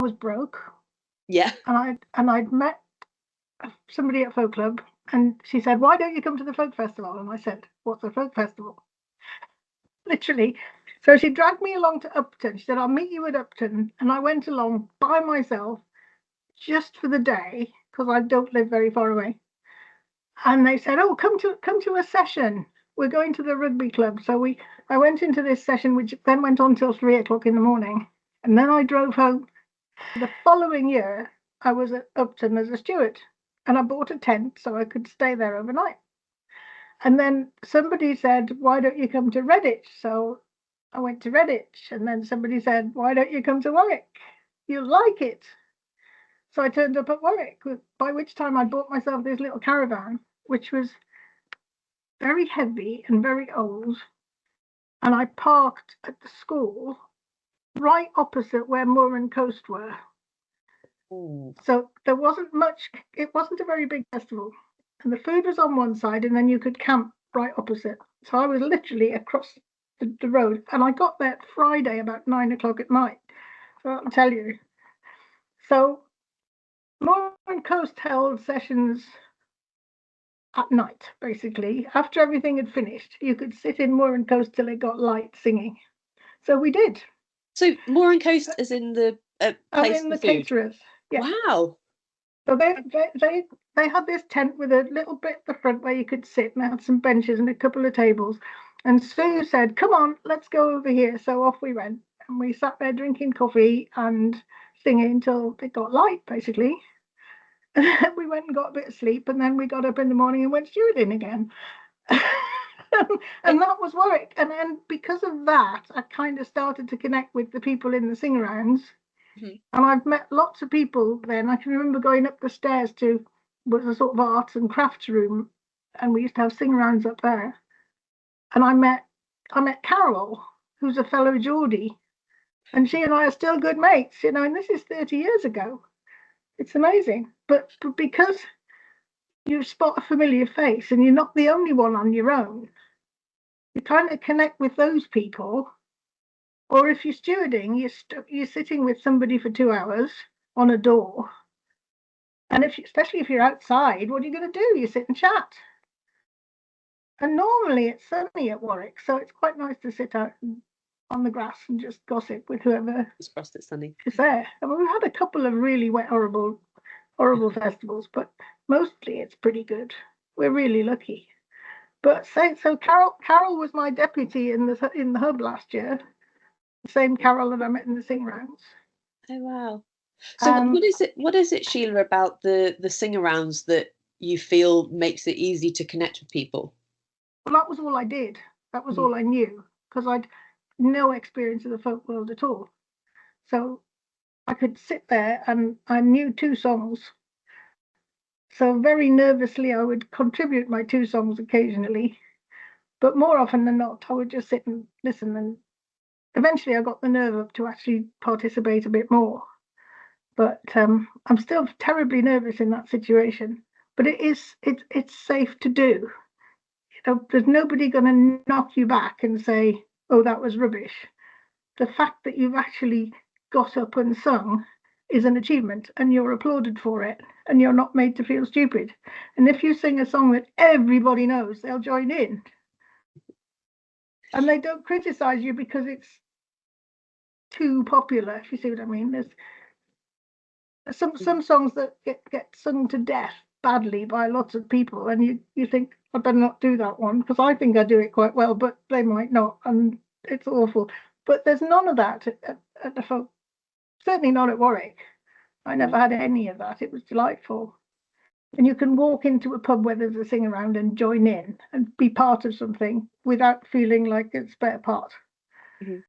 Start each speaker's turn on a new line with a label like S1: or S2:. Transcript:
S1: was broke.
S2: Yeah.
S1: And I'd met somebody at folk club, and she said, "Why don't you come to the folk festival?" And I said, "What's a folk festival?" Literally. So she dragged me along to Upton. She said, "I'll meet you at Upton." And I went along by myself just for the day because I don't live very far away. And they said, "Oh, come to a session. We're going to the rugby club." So I went into this session, which then went on till 3 o'clock in the morning. And then I drove home. The following year, I was at Upton as a steward, and I bought a tent so I could stay there overnight. And then somebody said, "Why don't you come to Redditch?" So I went to Redditch, and then somebody said, "Why don't you come to Warwick? You'll like it." So I turned up at Warwick, by which time I bought myself this little caravan, which was very heavy and very old. And I parked at the school right opposite where Moor and Coast were.
S2: Ooh.
S1: So there wasn't much, it wasn't a very big festival. And the food was on one side, and then you could camp right opposite. So I was literally across the road, and I got there Friday about 9 o'clock at night. So I'll tell you. So Moor and Coast held sessions at night, basically. After everything had finished, you could sit in Moor and Coast till it got light singing. So we did.
S2: So Moor and Coast is in the place
S1: in the
S2: for food?
S1: caterers. Yeah.
S2: Wow.
S1: So they had this tent with a little bit at the front where you could sit, and they had some benches and a couple of tables. And Sue said, "Come on, let's go over here." So off we went, and we sat there drinking coffee and singing until it got light, basically. And then we went and got a bit of sleep, and then we got up in the morning and went stewarding again. And that was Warwick. And then because of that, I kind of started to connect with the people in the sing-arounds. Mm-hmm. And I've met lots of people then. I can remember going up the stairs to was a sort of arts and crafts room, and we used to have sing-arounds up there. And I met Carol, who's a fellow Geordie, and she and I are still good mates, you know, and this is 30 years ago. It's amazing. But because you spot a familiar face and you're not the only one on your own, you kind of connect with those people. Or if you're stewarding, you're sitting with somebody for 2 hours on a door. And especially if you're outside, what are you going to do? You sit and chat. And normally it's sunny at Warwick, so it's quite nice to sit out on the grass and just gossip with whoever
S2: is sunny.
S1: Is there. I mean, we've had a couple of really wet, horrible festivals, but mostly it's pretty good. We're really lucky. But so Carol was my deputy in the hub last year. The same Carol that I met in the sing-arounds.
S2: Oh wow! So what is it, Sheila, about the sing-arounds that you feel makes it easy to connect with people?
S1: Well, that was all I did. That was all I knew, because I'd no experience of the folk world at all. So I could sit there and I knew 2 songs. So very nervously, I would contribute my 2 songs occasionally. But more often than not, I would just sit and listen. And eventually I got the nerve up to actually participate a bit more. But I'm still terribly nervous in that situation. But it's safe to do. You know, there's nobody going to knock you back and say, "Oh, that was rubbish." The fact that you've actually got up and sung is an achievement, and you're applauded for it, and you're not made to feel stupid. And if you sing a song that everybody knows, they'll join in. And they don't criticize you because it's too popular, if you see what I mean. There's some songs that get sung to death badly by lots of people, and you think, "I better not do that one," because I think I do it quite well, but they might not, and it's awful. But there's none of that at the folk, certainly not at Warwick. I never had any of that. It was delightful. And you can walk into a pub where there's a sing-around and join in and be part of something without feeling like it's spare part.
S2: Mm-hmm.